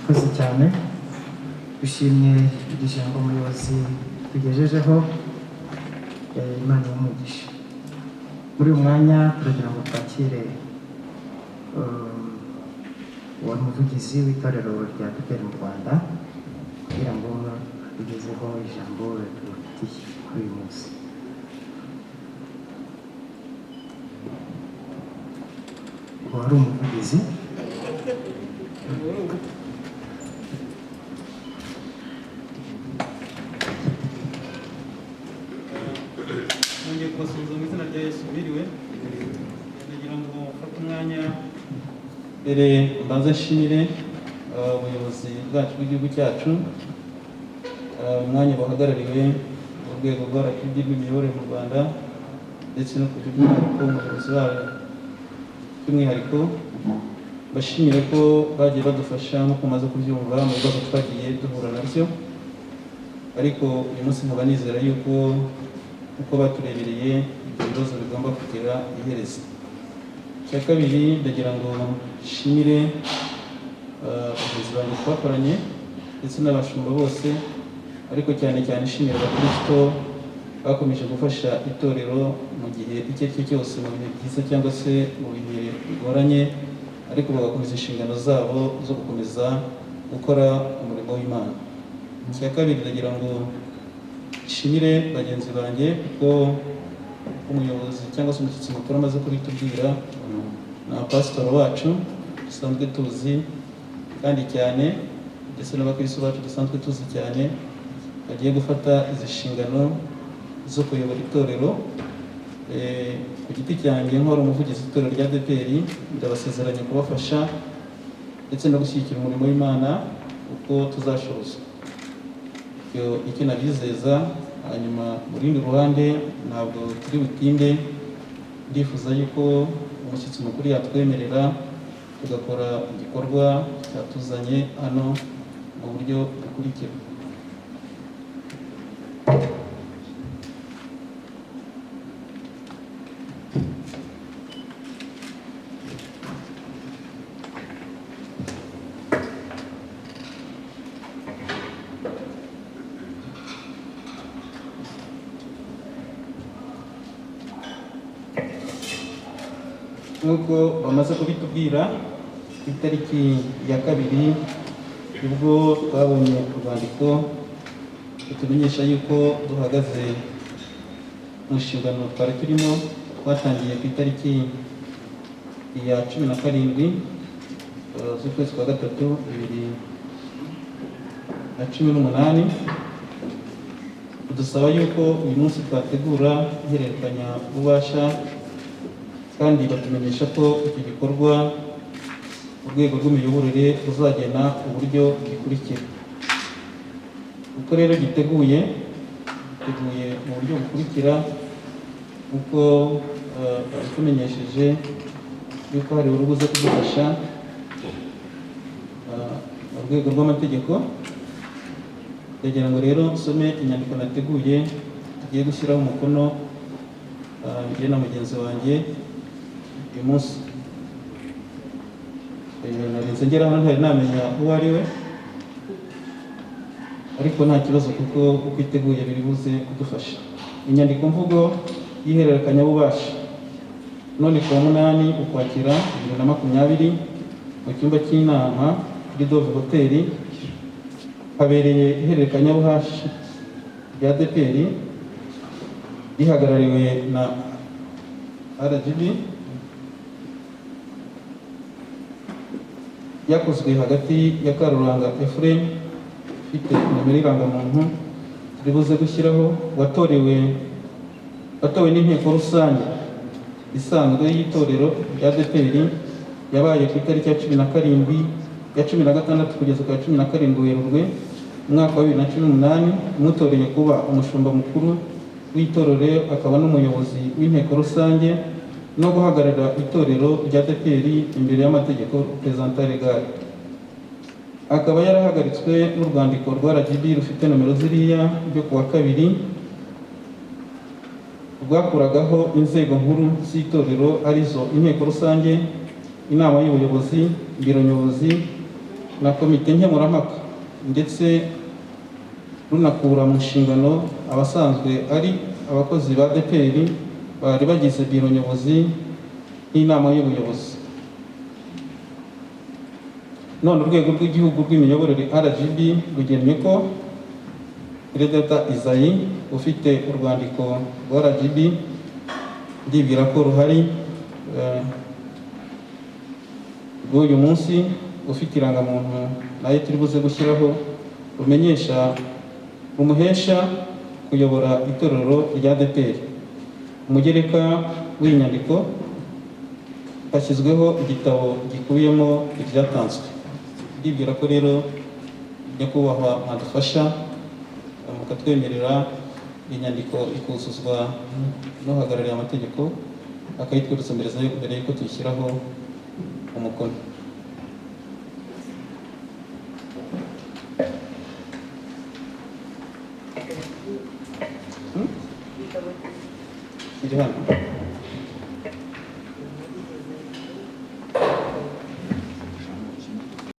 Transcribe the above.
Murakoze cyane. Dushimye ijambo umuyobozi tugejejeho, Imana y'umugisha. Muri uyu mwanya turagira ngo twakire uwari umuvugizi w'itorero rya ADEPR mu Rwanda kugira ngo tugezeho ijambo tubafitiye kuri uyu munsi. Uwari umuvugizi nongeye kubasuhuza mu izina rya Yesu. Biriwe ndagira ngo mfate umwanya mbere mbanze nshimire ubuyobozi bwacu bw'igihugu cyacu, umwanya bahagarariwe mu rwego rwa RGB rw'imiyoborere mu Rwanda ndetse no ku by'umwihariko umuyobozi wayo by'umwihariko bashimire ko bagiye badufasha nk'uko mumaze kubyumva mu bibazo twagiye duhura nabyo, ariko uyu munsi nkaba nizera yuko uko baturebereye ibyo bibazo bigomba kugira iherezo. Icya kabiri ndagira ngo nshimire abayobozi banjye twakoranye ndetse n'abashumba bose, ariko cyane cyane nshimira abakristo bakomeje gufasha itorero mu gihe icyo ari cyo cyose, mu bihe byiza cyangwa se mu bihe bigoranye, ariko bagakomeza inshingano zabo zo gukomeza gukora umurimo w'Imana. Icya kabiri ndagira ngo nshimire bagenzi banjye kuko umuyobozi cyangwa se umushyitsi mukuru amaze kubitubwira na pasitoro wacu dusanzwe tuzi kandi cyane, ndetse n'abakristo bacu dusanzwe tuzi cyane, bagiye gufata izi nshingano zo kuyobora itorero. Ku giti cyanjye nkora umuvugizi w'itorero rya ADEPR, ndabasezeranya kubafasha ndetse no gushyigikira umurimo w'Imana uko tuzashoboza. Icyo nabizeza. Hanyuma mu rundi ruhande ntabwo turi butinde, ndifuza yuko umushyitsi mukuru yatwemerera tugakora igikorwa cyatuzanye hano mu buryo bukurikira. Nk'uko bamaze kubitubwira, ku itariki ya kabiri ubwo twabonye urwandiko rutumenyesha yuko duhagaze mu nshingano twari turimo. Twatangiye ku itariki ya 17 z'ukwezi kwa gatatu 2018, dusaba yuko uyu munsi twategura ihererekanya ububasha, kandi batumenyesha ko iki gikorwa urwego rw'imiyoborere ruzagena uburyo gikurikira. Uko rero giteguye mu buryo bukurikira, uko batumenyesheje yuko hari urubuze kudufasha mu rwego rw'amategeko. Ndagira ngo rero nsome inyandiko nateguye tugiye gushyiraho umukono njye na mugenzi wanjye uyu munsi. Narinze ngera hano ntari namenya uwo ari we, ariko nta kibazo kuko uko iteguye biri buze kudufasha. Inyandiko mvugo y'ihererekanyabubasha none kuwa 8 Ukwakira 2020 mu cyumba cy'inama kuri Dove Hotel habereye ihererekanyabubasha rya ADEPR rihagarariwe na RGB, yakozwe hagati ya Karuranga Ephraim ufite nimero irangamuntu turi buze gushyiraho, watowe n'inteko rusange isanzwe y'itorero rya ADEPR yabaye ku itariki ya 16 kugeza ku 17 Werurwe umwaka wa 2018, umutoreye kuba umushumba mukuru w'itorero akaba n'umuyobozi w'inteko rusange no guhagararira itorero rya ADEPR imbere y'amategeko representant legal. Akaba yarahagaritswe n'urwandiko rwa RGB rufite nomero ziriya ryo kuwa 2 rwakuragaho inzego nkuru z'itorero arizo inteko rusange, inama y'ubuyobozi, biro nyobozi, na komite nkemurampaka ndetse runakura mu nshingano abasanzwe ari abakozi ba ADEPR bari bagize biro nyobozi n'inama y'ubuyobozi. None urwego rw'igihugu rw'imiyoborere RGB rugennye ko Perezida Isayi ufite urwandiko rwa RGB ndibwira ko ruhari rw'uyu munsi ufite irangamuntu nayo turi buze gushyiraho rumuhesha kuyobora itorero rya ADEPR. Umugereka w'iyi nyandiko hashyizweho igitabo gikubiyemo ibyatanzwe. Ndibwira ko rero nyakubahwa mwadufasha mukatwemerera inyandiko ikuzuzwa n'uhagarariye amategeko akayitwereka mbere y'uko tuyishyiraho umukono. Iri hano.